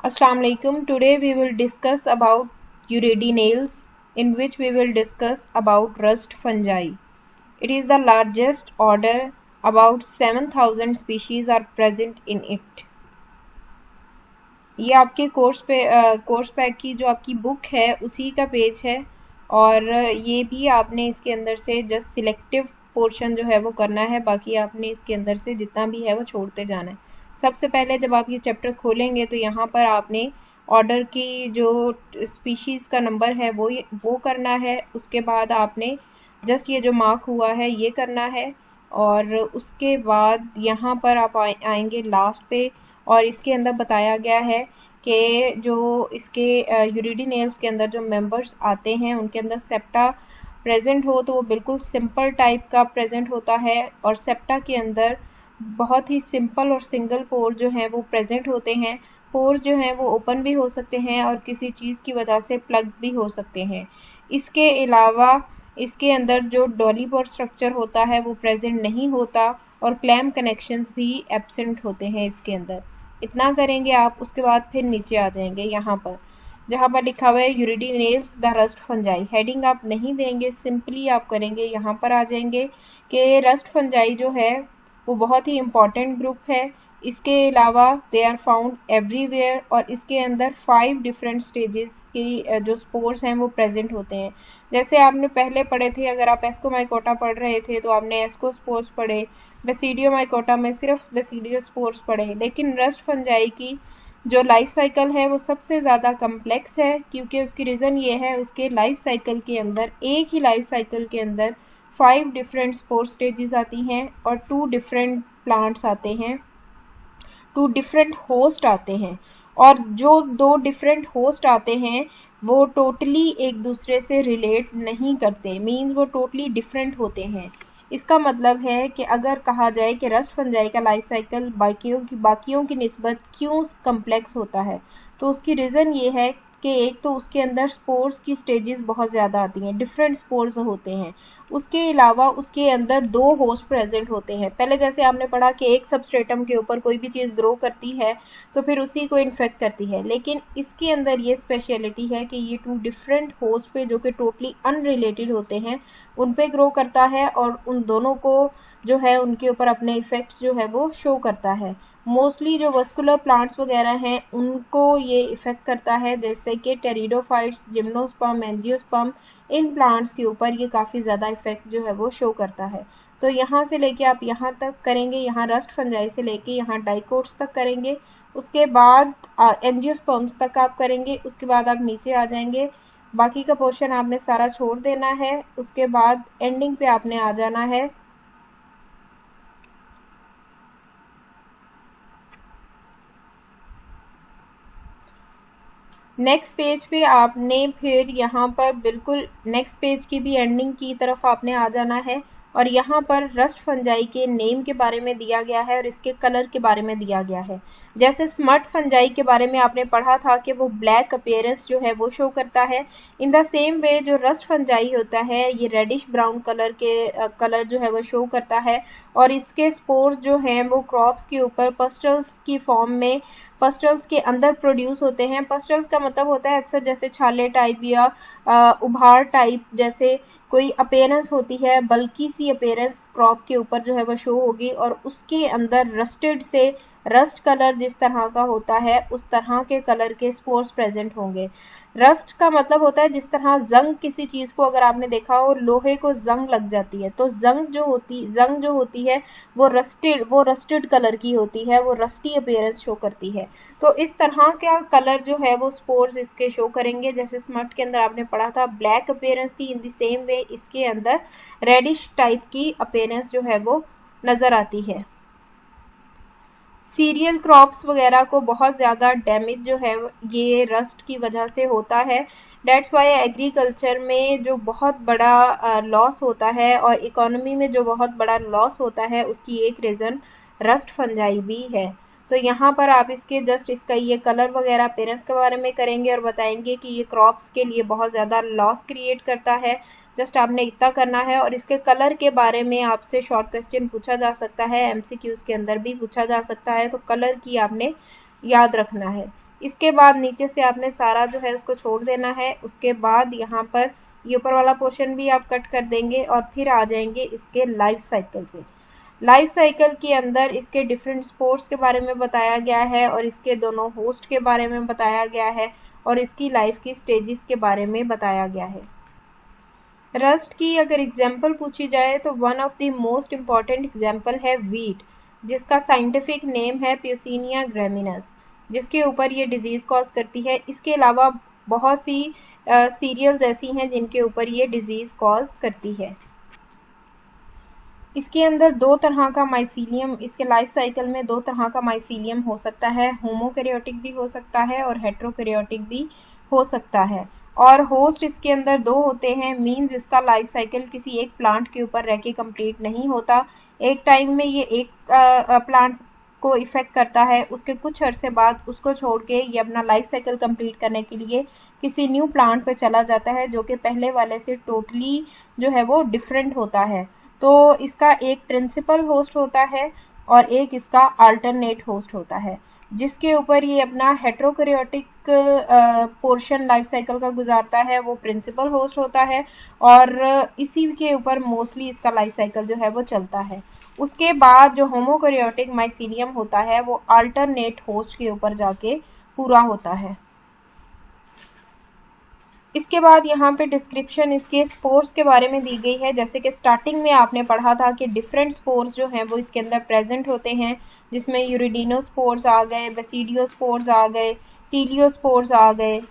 Assalamu alaikum. Today we will discuss about Uridanales, in which we will discuss about rust fungi. It is the largest order. About 7,000 species are present in it. ये आपके course pack की जो आपकी book है उसी का page है, और ये भी आपने इसके अंदर से जस्ट सिलेक्टिव पोर्शन जो है वो करना है, बाकी आपने इसके अंदर से जितना भी है वो छोड़ते जाना है। सबसे पहले जब आप ये चैप्टर खोलेंगे तो यहाँ पर आपने ऑर्डर की जो स्पीशीज़ का नंबर है वो करना है। उसके बाद आपने जस्ट ये जो मार्क हुआ है ये करना है, और उसके बाद यहाँ पर आप आएंगे लास्ट पे, और इसके अंदर बताया गया है कि जो इसके यूरिडिनेल्स के अंदर जो मेंबर्स आते हैं उनके अंदर सेप्टा प्रेजेंट हो तो वो बिल्कुल सिंपल टाइप का प्रेजेंट होता है, और सेप्टा के अंदर बहुत ही सिंपल और सिंगल पोर जो हैं वो प्रेजेंट होते हैं। पोर्स जो हैं वो ओपन भी हो सकते हैं और किसी चीज़ की वजह से प्लग भी हो सकते हैं। इसके अलावा इसके अंदर जो डॉलीपोर स्ट्रक्चर होता है वो प्रेजेंट नहीं होता, और क्लैम कनेक्शंस भी एब्सेंट होते हैं इसके अंदर। इतना करेंगे आप, उसके बाद फिर नीचे आ जाएंगे यहाँ पर जहाँ पर लिखा हुआ है यूरिडिनेल्स द रस्ट फंजाई। हेडिंग आप नहीं देंगे, सिंपली आप करेंगे यहाँ पर आ जाएंगे कि रस्ट फंजाई जो है वो बहुत ही इम्पॉर्टेंट ग्रुप है। इसके अलावा दे आर फाउंड एवरीवेयर, और इसके अंदर 5 डिफरेंट स्टेजेस की जो स्पोर्स हैं वो प्रेजेंट होते हैं। जैसे आपने पहले पढ़े थे, अगर आप एस्कोमाइकोटा पढ़ रहे थे तो आपने एस्कोस्पोर्स पढ़े, बेसिडियोमाइकोटा में सिर्फ बेसिडियोस्पोर्स पढ़े, लेकिन रस्ट फंजाई की जो लाइफ साइकिल है वो सबसे ज़्यादा कम्प्लेक्स है, क्योंकि उसकी रीज़न ये है उसके लाइफ साइकिल के अंदर, एक ही लाइफ साइकिल के अंदर 5 डिफरेंट स्पोर स्टेजेस आती हैं और 2 डिफरेंट प्लांट्स आते हैं, 2 डिफरेंट होस्ट आते हैं, और जो 2 डिफरेंट होस्ट आते हैं वो टोटली एक दूसरे से रिलेट नहीं करते, मीन्स वो टोटली डिफरेंट होते हैं। इसका मतलब है कि अगर कहा जाए कि रस्ट फंजाई का लाइफ साइकिल बाकियों की निस्बत क्यों कम्प्लेक्स होता है, तो उसकी रीज़न ये है कि एक तो उसके अंदर स्पोर्स की स्टेजेस बहुत ज़्यादा आती हैं, डिफरेंट स्पोर्स होते हैं। उसके अलावा उसके अंदर 2 होस्ट प्रेजेंट होते हैं। पहले जैसे आपने पढ़ा कि एक सबस्ट्रेटम के ऊपर कोई भी चीज़ ग्रो करती है तो फिर उसी को इन्फेक्ट करती है, लेकिन इसके अंदर ये स्पेशलिटी है कि ये 2 डिफरेंट होस्ट पे जो कि टोटली अनरिलेटेड होते हैं उन पे ग्रो करता है, और उन दोनों को जो है उनके ऊपर अपने इफेक्ट्स जो है वो शो करता है। मोस्टली जो वस्कुलर प्लांट्स वगैरह हैं उनको ये इफेक्ट करता है, जैसे कि pteridophytes, gymnosperm, angiosperm, in plants के ऊपर ये काफ़ी ज़्यादा इफेक्ट जो है वो शो करता है। तो यहाँ से लेके आप यहाँ तक करेंगे, यहाँ रस्ट फंजाई से लेके यहाँ डाइकोट्स तक करेंगे, उसके बाद एंजियोस्पर्म्स तक आप करेंगे, उसके बाद आप नीचे आ जाएंगे। बाकी का पोर्शन आपने सारा छोड़ देना है, उसके बाद एंडिंग पे आपने आ जाना है। नेक्स्ट पेज पे आपने फिर यहाँ पर बिल्कुल नेक्स्ट पेज की भी एंडिंग की तरफ आपने आ जाना है, और यहाँ पर रस्ट फंजाई के नेम के बारे में दिया गया है और इसके कलर के बारे में दिया गया है। जैसे स्मट फंजाई के बारे में आपने पढ़ा था कि वो ब्लैक अपीयरेंस जो है वो शो करता है, इन द सेम वे जो रस्ट फंजाई होता है ये रेडिश ब्राउन कलर जो है वो शो करता है, और इसके स्पोर्स जो हैं वो क्रॉप्स के ऊपर पस्टल्स की फॉर्म में पस्टल्स के अंदर प्रोड्यूस होते हैं। पस्टल्स का मतलब होता है अक्सर जैसे छाले टाइप या उभार टाइप, जैसे कोई अपीयरेंस होती है, बल्कि सी अपीयरेंस क्रॉप के ऊपर जो है वो शो होगी, और उसके अंदर रस्टेड से रस्ट कलर जिस तरह का होता है उस तरह के कलर के स्पोर्स प्रेजेंट होंगे। रस्ट का मतलब होता है जिस तरह जंग, किसी चीज को अगर आपने देखा हो लोहे को जंग लग जाती है तो जंग जो होती है वो रस्टेड कलर की होती है, वो रस्टी अपीयरेंस शो करती है। तो इस तरह का कलर जो है वो स्पोर्स इसके शो करेंगे। जैसे स्मट के अंदर आपने पढ़ा था ब्लैक अपीयरेंस थी, इन द सेम वे इसके अंदर रेडिश टाइप की अपीयरेंस जो है वो नजर आती है। सीरियल क्रॉप्स वगैरह को बहुत ज़्यादा डैमेज जो है ये रस्ट की वजह से होता है। डेट्स वाई एग्रीकल्चर में जो बहुत बड़ा लॉस होता है और इकोनॉमी में जो बहुत बड़ा लॉस होता है उसकी एक रीज़न रस्ट फंजाई भी है। तो यहाँ पर आप इसके जस्ट इसका ये कलर वगैरह पेरेंट्स के बारे में करेंगे और बताएंगे कि ये क्रॉप्स के लिए बहुत ज़्यादा लॉस क्रिएट करता है। जस्ट आपने इतना करना है, और इसके कलर के बारे में आपसे शॉर्ट क्वेश्चन पूछा जा सकता है, एमसीक्यूज के अंदर भी पूछा जा सकता है, तो कलर की आपने याद रखना है। इसके बाद नीचे से आपने सारा जो है उसको छोड़ देना है। उसके बाद यहाँ पर ये ऊपर वाला पोर्शन भी आप कट कर देंगे और फिर आ जाएंगे इसके लाइफ साइकिल पे। लाइफ साइकिल के अंदर इसके डिफरेंट स्पोर्ट्स के बारे में बताया गया है और इसके दोनों होस्ट के बारे में बताया गया है और इसकी लाइफ की स्टेजेस के बारे में बताया गया है। रस्ट की अगर एग्जाम्पल पूछी जाए तो one of the most important example है वीट, जिसका साइंटिफिक नेम है प्यूसिनिया ग्रैमिनस, जिसके ऊपर ये डिजीज कॉज करती है। इसके अलावा बहुत सी सीरियल्स ऐसी हैं जिनके ऊपर ये डिजीज कॉज करती है। इसके अंदर दो तरह का माइसीलियम, इसके लाइफ साइकिल में दो तरह का माइसीलियम हो सकता है, होमोकैरियोटिक भी हो सकता है और हेट्रोकैरियोटिक भी हो सकता है। और होस्ट इसके अंदर दो होते हैं, मींस इसका लाइफ साइकिल किसी एक प्लांट के ऊपर रह के कंप्लीट नहीं होता। एक टाइम में ये एक प्लांट को इफेक्ट करता है, उसके कुछ अरसे बाद उसको छोड़ के ये अपना लाइफ साइकिल कंप्लीट करने के लिए किसी न्यू प्लांट पे चला जाता है, जो कि पहले वाले से टोटली जो है वो डिफरेंट होता है। तो इसका एक प्रिंसिपल होस्ट होता है और एक इसका अल्टरनेट होस्ट होता है, जिसके ऊपर ये अपना हेट्रोकैरियोटिक पोर्शन लाइफ साइकिल का गुजारता है, वो प्रिंसिपल होस्ट होता है और इसी के ऊपर मोस्टली इसका लाइफ साइकिल जो है वो चलता है। उसके बाद जो होमोकैरियोटिक माइसीलियम होता है वो अल्टरनेट होस्ट के ऊपर जाके पूरा होता है। इसके बाद यहाँ पे डिस्क्रिप्शन इसके स्पोर्स के बारे में दी गई है। जैसे कि स्टार्टिंग में आपने पढ़ा था कि डिफरेंट स्पोर्स जो हैं वो इसके अंदर प्रेजेंट होते हैं, जिसमें यूरिडिनोस्पोर्स आ गए, बेसिडियोस्पोर्स आ गए, टीलियोस्पोर्स आ गए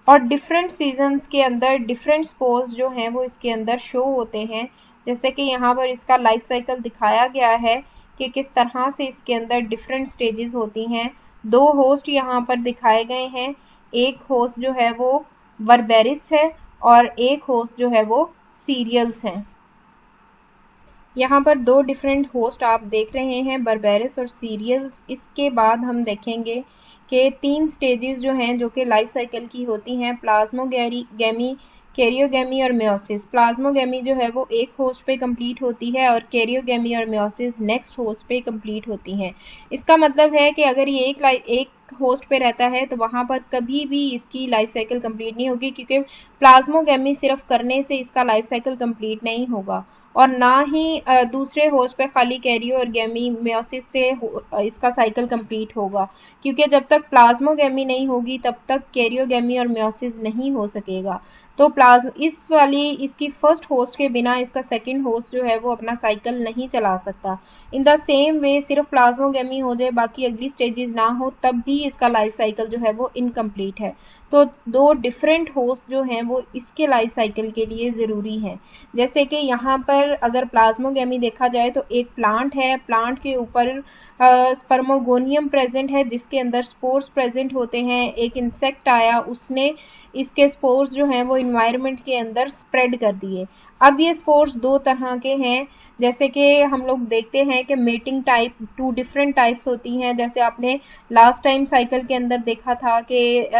और डिफरेंट सीजन्स के अंदर डिफरेंट स्पोर्स जो हैं वो इसके अंदर शो होते हैं। जैसे कि यहाँ पर इसका लाइफ साइकिल दिखाया गया है कि किस तरह से इसके अंदर डिफरेंट स्टेजेस होती हैं। दो होस्ट यहाँ पर दिखाए गए हैं, एक होस्ट जो है वो बर्बेरिस है और एक होस्ट जो है वो सीरियल्स हैं। यहाँ पर दो डिफरेंट होस्ट आप देख रहे हैं, बर्बेरिस और सीरियल्स। इसके बाद हम देखेंगे कि तीन स्टेजेस जो हैं जो कि लाइफ साइकिल की होती हैं, प्लाज्मोगैमी, कैरियोगैमी और मेयोसिस। प्लाज्मोगैमी जो है वो एक होस्ट पे कंप्लीट होती है और कैरियोगैमी और मेयोसिस नेक्स्ट होस्ट पे कंप्लीट होती हैं। इसका मतलब है कि अगर ये एक होस्ट पे रहता है तो वहां पर कभी भी इसकी लाइफ साइकिल कंप्लीट नहीं होगी, क्योंकि प्लाज्मोगैमी सिर्फ करने से इसका लाइफ साइकिल कंप्लीट नहीं होगा और ना ही दूसरे होस्ट पे खाली कैरियो और गैमी मेयोसिस से इसका साइकिल कंप्लीट होगा, क्योंकि जब तक प्लाज्मोगैमी नहीं होगी तब तक कैरियोगैमी और मेयोसिस नहीं हो सकेगा। तो इस वाली इसकी फर्स्ट होस्ट के बिना इसका सेकंड होस्ट जो है वो अपना साइकिल नहीं चला सकता। इन द सेम वे सिर्फ प्लाज्मोगैमी हो जाए, बाकी अगली स्टेजेस ना हो, तब भी इसका लाइफ साइकिल जो है वो इनकम्प्लीट है। तो दो डिफरेंट होस्ट जो हैं वो इसके लाइफ साइकिल के लिए ज़रूरी हैं। जैसे कि यहाँ पर अगर प्लाज्मोगैमी देखा जाए तो एक प्लांट है, प्लांट के ऊपर स्पर्मोगोनियम प्रेजेंट है जिसके अंदर स्पोर्स प्रेजेंट होते हैं। एक इंसेक्ट आया, उसने इसके स्पोर्स जो हैं वो इन्वायरमेंट के अंदर स्प्रेड कर दिए। अब ये स्पोर्स दो तरह के हैं, जैसे कि हम लोग देखते हैं कि mating type two different types होती हैं। जैसे आपने लास्ट टाइम साइकिल के अंदर देखा था कि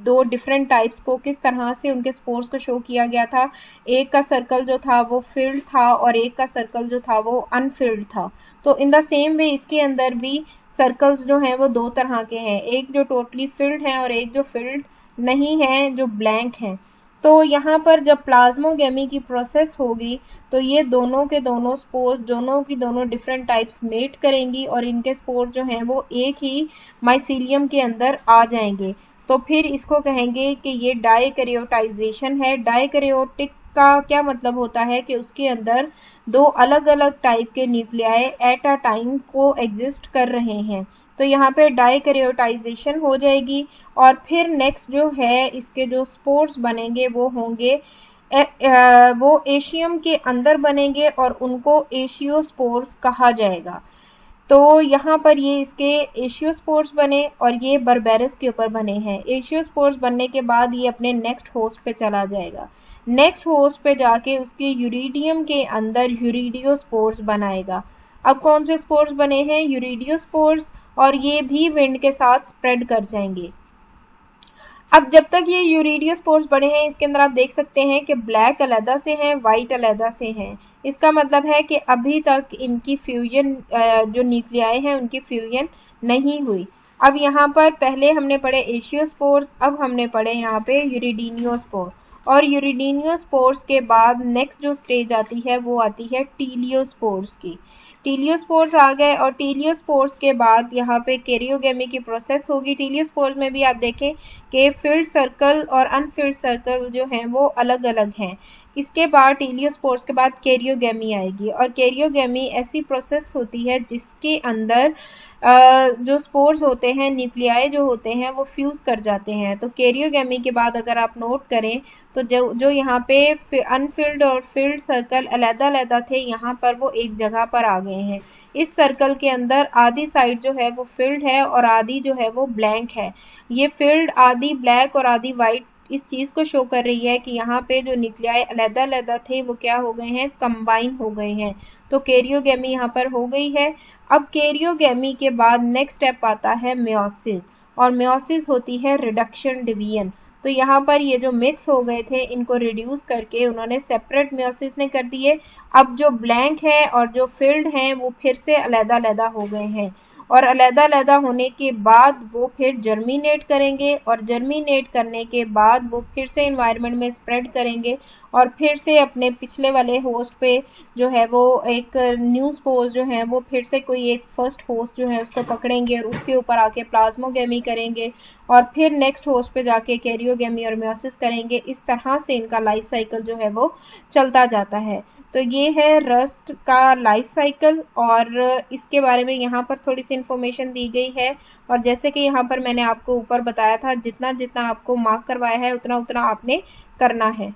दो डिफरेंट टाइप्स को किस तरह से उनके स्पोर्स को शो किया गया था। एक का सर्कल जो था वो फिल्ड था और एक का सर्कल जो था वो अनफिल्ड था। तो इन द सेम वे इसके अंदर भी सर्कल्स जो हैं वो दो तरह के हैं, एक जो टोटली फिल्ड है और एक जो फिल्ड नहीं है, जो ब्लैंक हैं। तो यहाँ पर जब प्लाज्मोगैमी की प्रोसेस होगी तो ये दोनों के दोनों स्पोर्स, दोनों की दोनों डिफरेंट टाइप्स मेट करेंगी और इनके स्पोर जो हैं वो एक ही माइसीलियम के अंदर आ जाएंगे। तो फिर इसको कहेंगे कि ये डाइकैरियोटाइजेशन है। डाइकैरियोटिक का क्या मतलब होता है कि उसके अंदर दो अलग अलग टाइप के न्यूक्लियाई एट अ टाइम को एग्जिस्ट कर रहे हैं। तो यहाँ पे डाइकैरियोटाइजेशन हो जाएगी और फिर नेक्स्ट जो है इसके जो स्पोर्स बनेंगे वो होंगे वो एशियम के अंदर बनेंगे और उनको एशियोस्पोर्स कहा जाएगा। तो यहाँ पर ये इसके एशियोस्पोर्स बने और ये बर्बेरिस के ऊपर बने हैं। एशियोस्पोर्स बनने के बाद ये अपने नेक्स्ट होस्ट पे चला जाएगा। नेक्स्ट होस्ट पे जाके उसके यूरिडियम के अंदर यूरिडियोस्पोर्स बनाएगा। अब कौन से स्पोर्स बने हैं? यूरिडियोस्पोर्स, और ये भी विंड के साथ स्प्रेड कर जाएंगे। अब जब तक ये यूरिडियोस्पोर्स बने हैं इसके अंदर आप देख सकते हैं कि ब्लैक अलहदा से हैं, वाइट अलहदा से हैं। इसका मतलब है कि अभी तक इनकी फ्यूजन जो न्यूक्लियाई हैं उनकी फ्यूजन नहीं हुई। अब यहाँ पर पहले हमने पढ़े एशियोस्पोर्स, अब हमने पढ़े यहाँ पे यूरिडीनियोस्पोर, और यूरिडीनियोस्पोर्स के बाद नेक्स्ट जो स्टेज आती है वो आती है टीलियोस्पोर्स की। टीलियोस्पोर्स आ गए, और टीलियोस्पोर्स के बाद यहाँ पे कैरियोगेमी की प्रोसेस होगी। टीलियोस्पोर्स में भी आप देखें कि फिल्ड सर्कल और अनफिल्ड सर्कल जो हैं वो अलग अलग हैं। इसके बाद टीलियोस्पोर्स के बाद कैरियोगेमी आएगी, और कैरियोगेमी ऐसी प्रोसेस होती है जिसके अंदर जो स्पोर्स होते हैं, न्यूक्लियाई जो होते हैं वो फ्यूज कर जाते हैं। तो कैरियोगेमी के बाद अगर आप नोट करें तो जो यहाँ पे अनफिल्ड और फिल्ड सर्कल अलग-अलग थे, यहाँ पर वो एक जगह पर आ गए हैं। इस सर्कल के अंदर आधी साइड जो है वो फिल्ड है और आधी जो है वो ब्लैंक है। ये फिल्ड आधी ब्लैक और आधी वाइट इस चीज को शो कर रही है कि यहाँ पे जो न्यूक्लियाई अलग-अलग थे वो क्या हो गए हैं, कंबाइन हो गए हैं। तो कैरियोगेमी यहाँ पर हो गई है। अब कैरियोगेमी के बाद नेक्स्ट स्टेप आता है मेयोसिस, और मेयोसिस होती है रिडक्शन डिवीजन। तो यहाँ पर ये जो मिक्स हो गए थे इनको रिड्यूस करके उन्होंने सेपरेट मेयोसिस ने कर दिए। अब जो ब्लैंक है और जो फिल्ड हैं वो फिर से अलग-अलग हो गए हैं, और अलग-अलग होने के बाद वो फिर जर्मिनेट करेंगे, और जर्मिनेट करने के बाद वो फिर से एनवायरनमेंट में स्प्रेड करेंगे, और फिर से अपने पिछले वाले होस्ट पे जो है वो एक न्यू स्पोर्स जो है वो फिर से कोई एक फर्स्ट होस्ट जो है उसको पकड़ेंगे और उसके ऊपर आके प्लाज्मोगेमी करेंगे, और फिर नेक्स्ट होस्ट पे जाके कैरियोगेमी और मेयोसिस करेंगे। इस तरह से इनका लाइफ साइकिल जो है वो चलता जाता है। तो ये है रस्ट का लाइफ साइकिल, और इसके बारे में यहाँ पर थोड़ी सी इन्फॉर्मेशन दी गई है। और जैसे कि यहाँ पर मैंने आपको ऊपर बताया था, जितना जितना आपको मार्क करवाया है उतना उतना आपने करना है।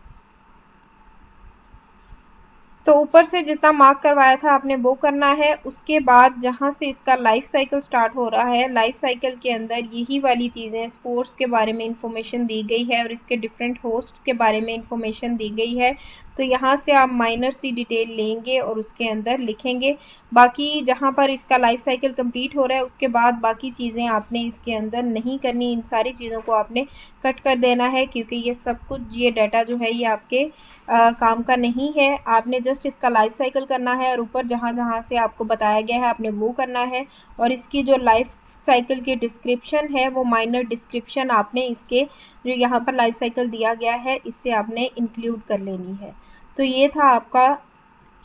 तो ऊपर से जितना मार्क करवाया था आपने वो करना है। उसके बाद जहाँ से इसका लाइफ साइकिल स्टार्ट हो रहा है, लाइफ साइकिल के अंदर यही वाली चीज़ें स्पोर्स के बारे में इंफॉर्मेशन दी गई है और इसके डिफरेंट होस्ट के बारे में इंफॉर्मेशन दी गई है। तो यहाँ से आप माइनर सी डिटेल लेंगे और उसके अंदर लिखेंगे। बाकी जहाँ पर इसका लाइफ साइकिल कंप्लीट हो रहा है उसके बाद बाकी चीज़ें आपने इसके अंदर नहीं करनी, इन सारी चीज़ों को आपने कट कर देना है, क्योंकि ये सब कुछ, ये डाटा जो है ये आपके काम का नहीं है। आपने जस्ट इसका लाइफ साइकिल करना है, और ऊपर जहाँ जहाँ से आपको बताया गया है आपने वो करना है। और इसकी जो लाइफ साइकिल की डिस्क्रिप्शन है वो माइनर डिस्क्रिप्शन आपने इसके जो यहाँ पर लाइफ साइकिल दिया गया है इससे आपने इंक्लूड कर लेनी है। तो ये था आपका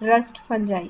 रस्ट फंजाई।